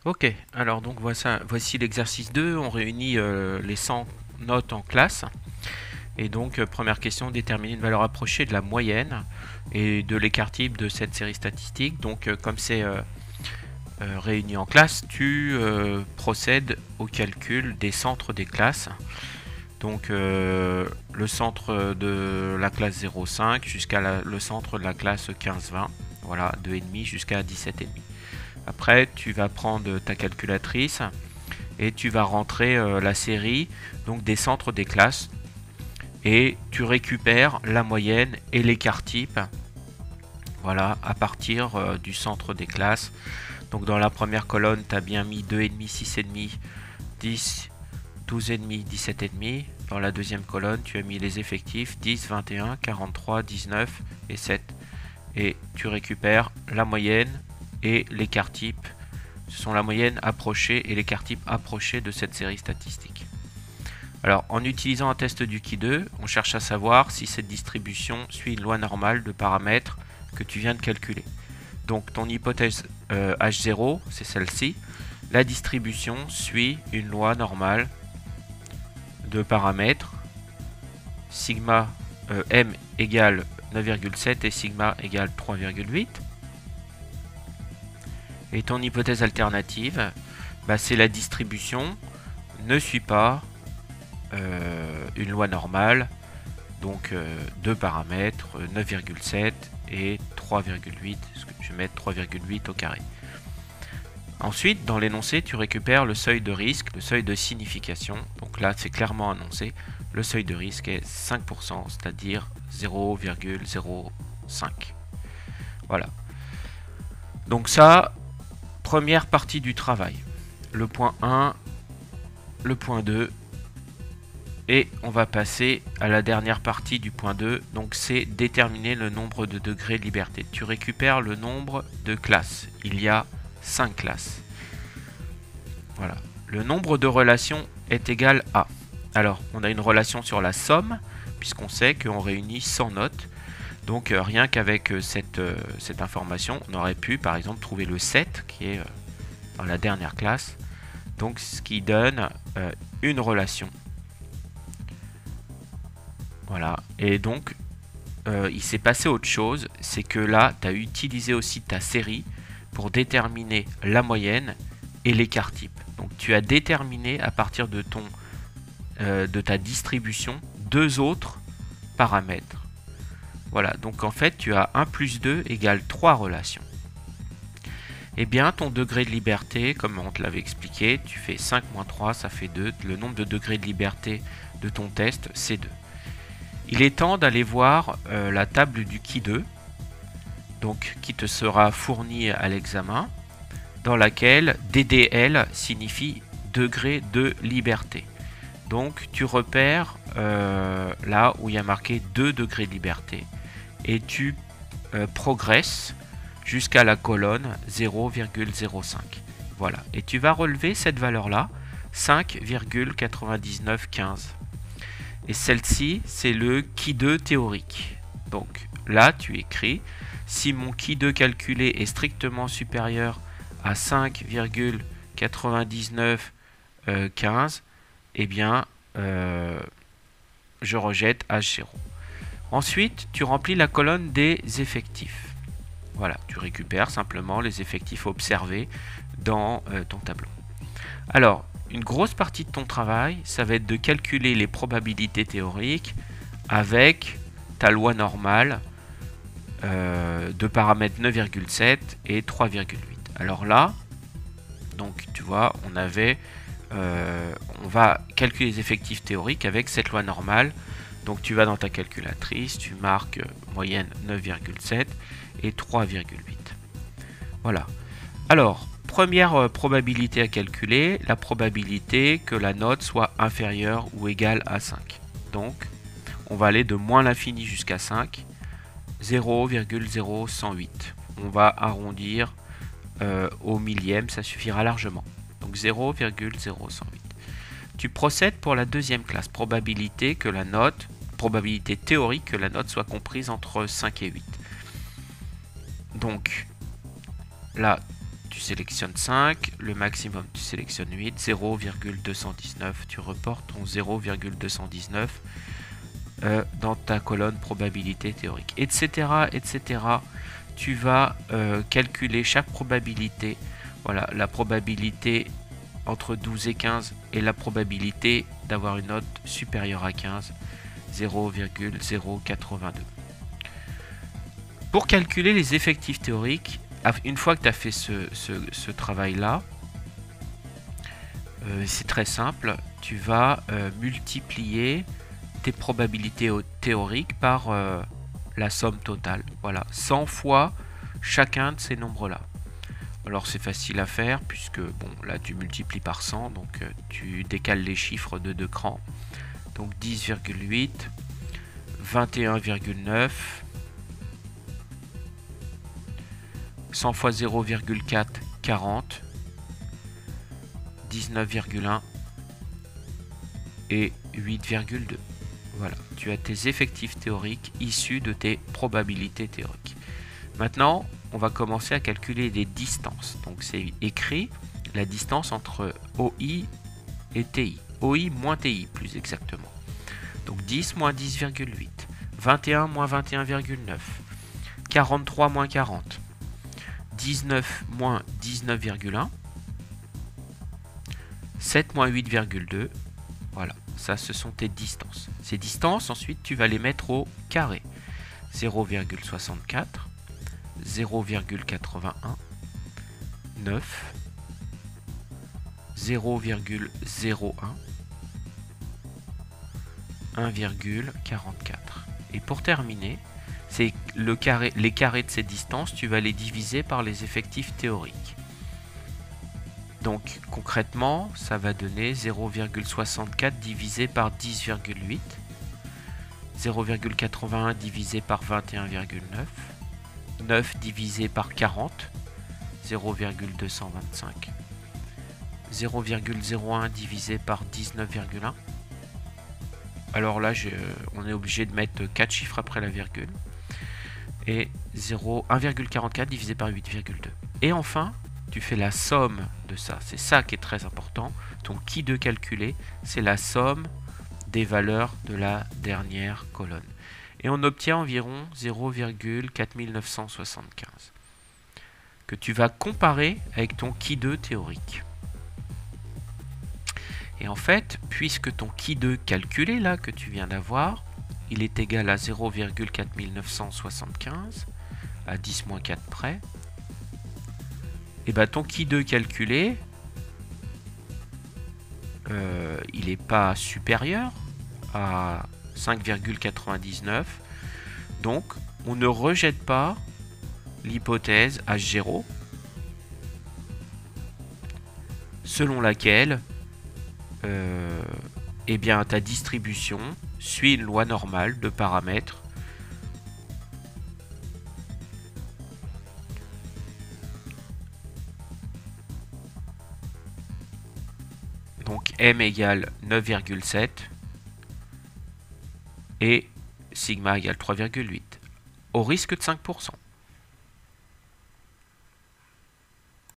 Ok, alors donc voici l'exercice 2. On réunit les 100 notes en classe. Et donc, première question, déterminer une valeur approchée de la moyenne et de l'écart type de cette série statistique. Donc, comme c'est réuni en classe, tu procèdes au calcul des centres des classes. Donc, le centre de la classe 0,5 jusqu'à le centre de la classe 15-20. Voilà, 2,5 jusqu'à 17,5. Après, tu vas prendre ta calculatrice et tu vas rentrer la série donc des centres des classes et tu récupères la moyenne et l'écart type, voilà, à partir du centre des classes. Donc dans la première colonne, tu as bien mis 2,5, 6,5, 10, 12,5, 17,5. Dans la deuxième colonne, tu as mis les effectifs 10, 21, 43, 19 et 7. Et tu récupères la moyenne et l'écart type. Ce sont la moyenne approchée et l'écart type approché de cette série statistique. Alors, en utilisant un test du Qui2, on cherche à savoir si cette distribution suit une loi normale de paramètres que tu viens de calculer. Donc, ton hypothèse H0, c'est celle-ci. La distribution suit une loi normale de paramètres. Sigma M égale 9,7 et sigma égale 3,8. Et ton hypothèse alternative, c'est la distribution ne suit pas une loi normale, donc deux paramètres, 9,7 et 3,8, je vais mettre 3,8 au carré. Ensuite, dans l'énoncé, tu récupères le seuil de risque, le seuil de signification. Donc là, c'est clairement annoncé. Le seuil de risque est 5%, c'est-à-dire 0,05. Voilà. Donc ça, première partie du travail. Le point 1, le point 2, et on va passer à la dernière partie du point 2, donc c'est déterminer le nombre de degrés de liberté. Tu récupères le nombre de classes. Il y a 5 classes. Voilà. Le nombre de relations est égal à... Alors, on a une relation sur la somme, puisqu'on sait qu'on réunit 100 notes. Donc, rien qu'avec cette information, on aurait pu, par exemple, trouver le 7, qui est dans la dernière classe. Donc, ce qui donne une relation. Voilà, et donc il s'est passé autre chose, c'est que là, tu as utilisé aussi ta série pour déterminer la moyenne et l'écart type. Donc tu as déterminé à partir de ta distribution deux autres paramètres. Voilà, donc en fait tu as 1 plus 2 égale 3 relations. Et bien ton degré de liberté, comme on te l'avait expliqué, tu fais 5 moins 3, ça fait 2. Le nombre de degrés de liberté de ton test, c'est 2. Il est temps d'aller voir la table du Qui2, donc qui te sera fournie à l'examen, dans laquelle DDL signifie degré de liberté. Donc tu repères là où il y a marqué 2 degrés de liberté et tu progresses jusqu'à la colonne 0,05. Voilà, et tu vas relever cette valeur-là, 5,9915. Et celle-ci, c'est le Qui2 théorique. Donc là, tu écris, si mon Qui2 calculé est strictement supérieur à 5,9915, eh bien, je rejette H0. Ensuite, tu remplis la colonne des effectifs. Voilà, tu récupères simplement les effectifs observés dans ton tableau. Alors, une grosse partie de ton travail, ça va être de calculer les probabilités théoriques avec ta loi normale de paramètres 9,7 et 3,8. Alors là, donc tu vois, on va calculer les effectifs théoriques avec cette loi normale. Donc tu vas dans ta calculatrice, tu marques moyenne 9,7 et 3,8. Voilà. Alors, première probabilité à calculer, la probabilité que la note soit inférieure ou égale à 5. Donc, on va aller de moins l'infini jusqu'à 5, 0,0108. On va arrondir au millième, ça suffira largement. Donc 0,0108. Tu procèdes pour la deuxième classe, probabilité théorique que la note soit comprise entre 5 et 8. Donc, là, tu sélectionnes 5, le maximum tu sélectionnes 8, 0,219, tu reportes ton 0,219 dans ta colonne probabilité théorique, etc. etc. Tu vas calculer chaque probabilité, voilà, la probabilité entre 12 et 15 et la probabilité d'avoir une note supérieure à 15, 0,082. Pour calculer les effectifs théoriques, une fois que tu as fait ce travail-là, c'est très simple, tu vas multiplier tes probabilités théoriques par la somme totale. Voilà, 100 fois chacun de ces nombres-là. Alors c'est facile à faire puisque, bon, là tu multiplies par 100, donc tu décales les chiffres de 2 crans. Donc 10,8, 21,9, 100 fois 0,4, 40, 19,1 et 8,2. Voilà, tu as tes effectifs théoriques issus de tes probabilités théoriques. Maintenant, on va commencer à calculer des distances. Donc c'est écrit la distance entre OI et TI. OI moins TI plus exactement. Donc 10 moins 10,8, 21 moins 21,9, 43 moins 40, 19 moins 19,1, 7 moins 8,2. Voilà, ça ce sont tes distances. Ces distances, ensuite, tu vas les mettre au carré. 0,64, 0,81, 9, 0,01, 1,44. Et pour terminer, c'est les carrés de ces distances, tu vas les diviser par les effectifs théoriques. Donc concrètement, ça va donner 0,64 divisé par 10,8, 0,81 divisé par 21,9, 9 divisé par 40, 0,225, 0,01 divisé par 19,1. Alors là, on est obligé de mettre 4 chiffres après la virgule. Et 1,44 divisé par 8,2. Et enfin, tu fais la somme de ça. C'est ça qui est très important. Ton qui de calculer, c'est la somme des valeurs de la dernière colonne. Et on obtient environ 0,4975 que tu vas comparer avec ton qui de théorique. Et en fait, puisque ton qui de calculé là que tu viens d'avoir, il est égal à 0,4975 à 10 moins 4 près, et bien ton qui de calculé, il n'est pas supérieur à 5,99. Donc, on ne rejette pas l'hypothèse H0 selon laquelle eh bien, ta distribution suit une loi normale de paramètres donc M égale 9,7 et sigma égale 3,8 au risque de 5%.